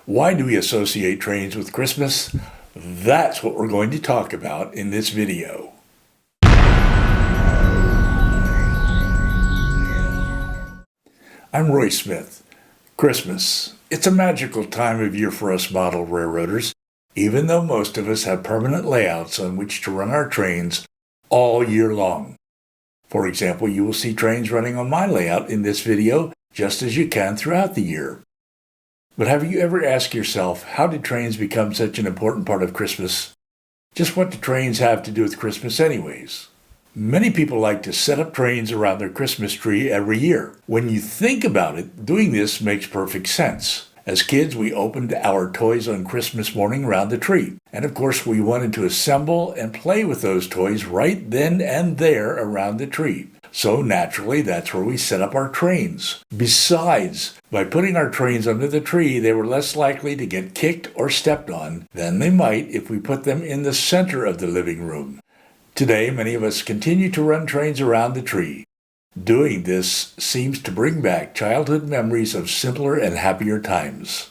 Why do we associate trains with Christmas? That's what we're going to talk about in this video. I'm Roy Smith. Christmas. It's a magical time of year for us model railroaders, even though most of us have permanent layouts on which to run our trains all year long. For example, you will see trains running on my layout in this video, just as you can throughout the year. But have you ever asked yourself, how did trains become such an important part of Christmas? Just what do trains have to do with Christmas anyways? Many people like to set up trains around their Christmas tree every year. When you think about it, doing this makes perfect sense. As kids, we opened our toys on Christmas morning around the tree. And of course, we wanted to assemble and play with those toys right then and there around the tree. So naturally, that's where we set up our trains. Besides, by putting our trains under the tree, they were less likely to get kicked or stepped on than they might if we put them in the center of the living room. Today, many of us continue to run trains around the tree. Doing this seems to bring back childhood memories of simpler and happier times.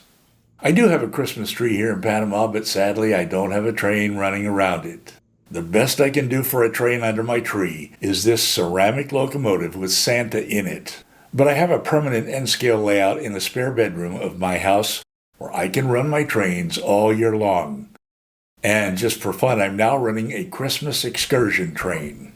I do have a Christmas tree here in Panama, but sadly I don't have a train running around it. The best I can do for a train under my tree is this ceramic locomotive with Santa in it. But I have a permanent N-scale layout in a spare bedroom of my house where I can run my trains all year long. And just for fun, I'm now running a Christmas excursion train.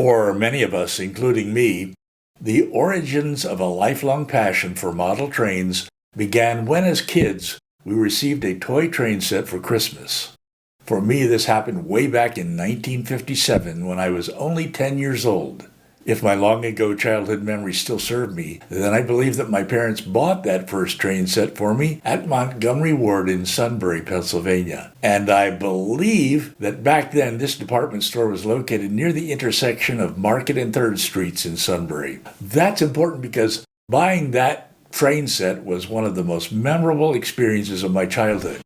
For many of us, including me, the origins of a lifelong passion for model trains began when, as kids, we received a toy train set for Christmas. For me, this happened way back in 1957 when I was only 10 years old. If my long-ago childhood memories still serve me, then I believe that my parents bought that first train set for me at Montgomery Ward in Sunbury, Pennsylvania. And I believe that back then this department store was located near the intersection of Market and 3rd Streets in Sunbury. That's important because buying that train set was one of the most memorable experiences of my childhood.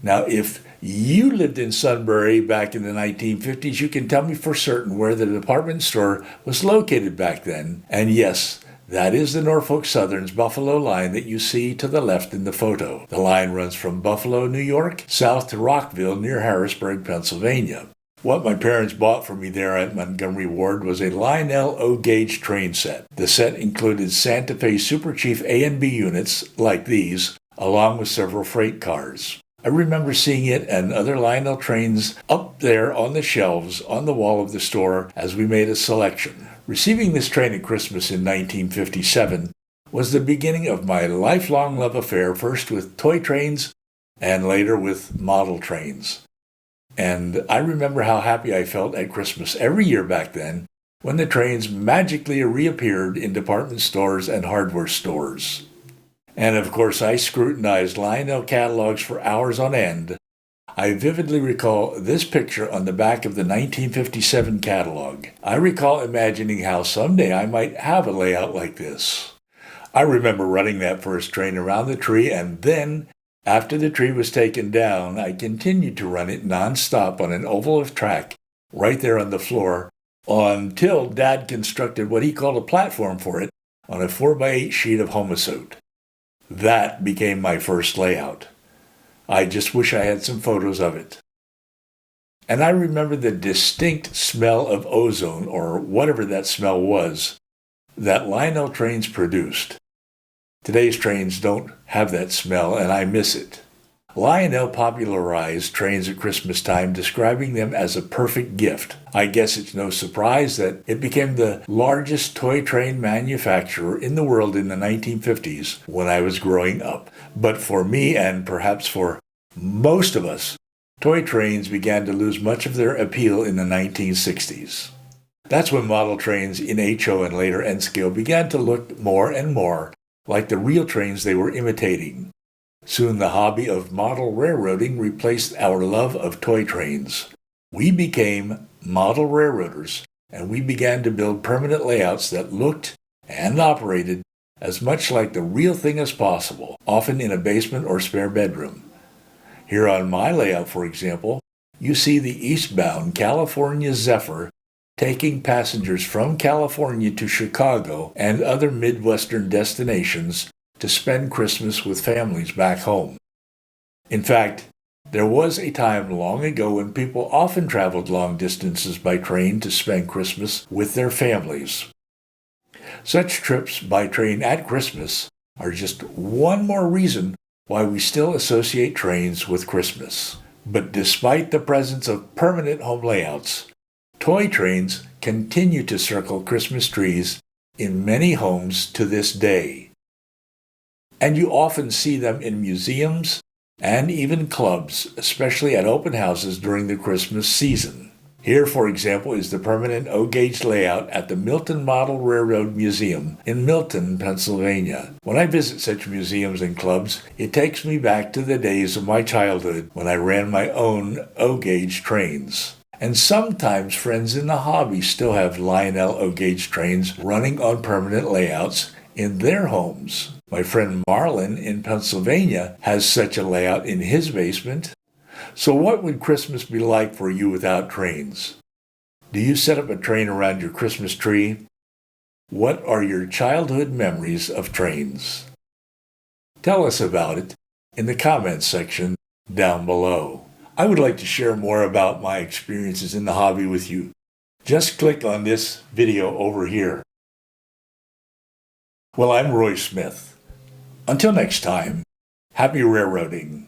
Now, if you lived in Sunbury back in the 1950s, you can tell me for certain where the department store was located back then. And yes, that is the Norfolk Southern's Buffalo line that you see to the left in the photo. The line runs from Buffalo, New York, south to Rockville near Harrisburg, Pennsylvania. What my parents bought for me there at Montgomery Ward was a Lionel O-gauge train set. The set included Santa Fe Super Chief A and B units like these, along with several freight cars. I remember seeing it and other Lionel trains up there on the shelves on the wall of the store as we made a selection. Receiving this train at Christmas in 1957 was the beginning of my lifelong love affair, first with toy trains and later with model trains. And I remember how happy I felt at Christmas every year back then when the trains magically reappeared in department stores and hardware stores. And of course, I scrutinized Lionel catalogs for hours on end. I vividly recall this picture on the back of the 1957 catalog. I recall imagining how someday I might have a layout like this. I remember running that first train around the tree, and then, after the tree was taken down, I continued to run it nonstop on an oval of track right there on the floor until Dad constructed what he called a platform for it on a 4x8 sheet of Homosote. That became my first layout. I just wish I had some photos of it. And I remember the distinct smell of ozone, or whatever that smell was, that Lionel trains produced. Today's trains don't have that smell, and I miss it. Lionel popularized trains at Christmas time, describing them as a perfect gift. I guess it's no surprise that it became the largest toy train manufacturer in the world in the 1950s when I was growing up. But for me, and perhaps for most of us, toy trains began to lose much of their appeal in the 1960s. That's when model trains in HO and later N scale began to look more and more like the real trains they were imitating. Soon the hobby of model railroading replaced our love of toy trains. We became model railroaders, and we began to build permanent layouts that looked and operated as much like the real thing as possible, often in a basement or spare bedroom. Here on my layout, for example, you see the eastbound California Zephyr taking passengers from California to Chicago and other Midwestern destinations to spend Christmas with families back home. In fact, there was a time long ago when people often traveled long distances by train to spend Christmas with their families. Such trips by train at Christmas are just one more reason why we still associate trains with Christmas. But despite the presence of permanent home layouts, toy trains continue to circle Christmas trees in many homes to this day. And you often see them in museums and even clubs, especially at open houses during the Christmas season. Here, for example, is the permanent O-gauge layout at the Milton Model Railroad Museum in Milton, Pennsylvania. When I visit such museums and clubs, it takes me back to the days of my childhood when I ran my own O-gauge trains. And sometimes friends in the hobby still have Lionel O-gauge trains running on permanent layouts in their homes. My friend Marlon in Pennsylvania has such a layout in his basement. So what would Christmas be like for you without trains? Do you set up a train around your Christmas tree? What are your childhood memories of trains? Tell us about it in the comments section down below. I would like to share more about my experiences in the hobby with you. Just click on this video over here. Well, I'm Roy Smith. Until next time, happy railroading.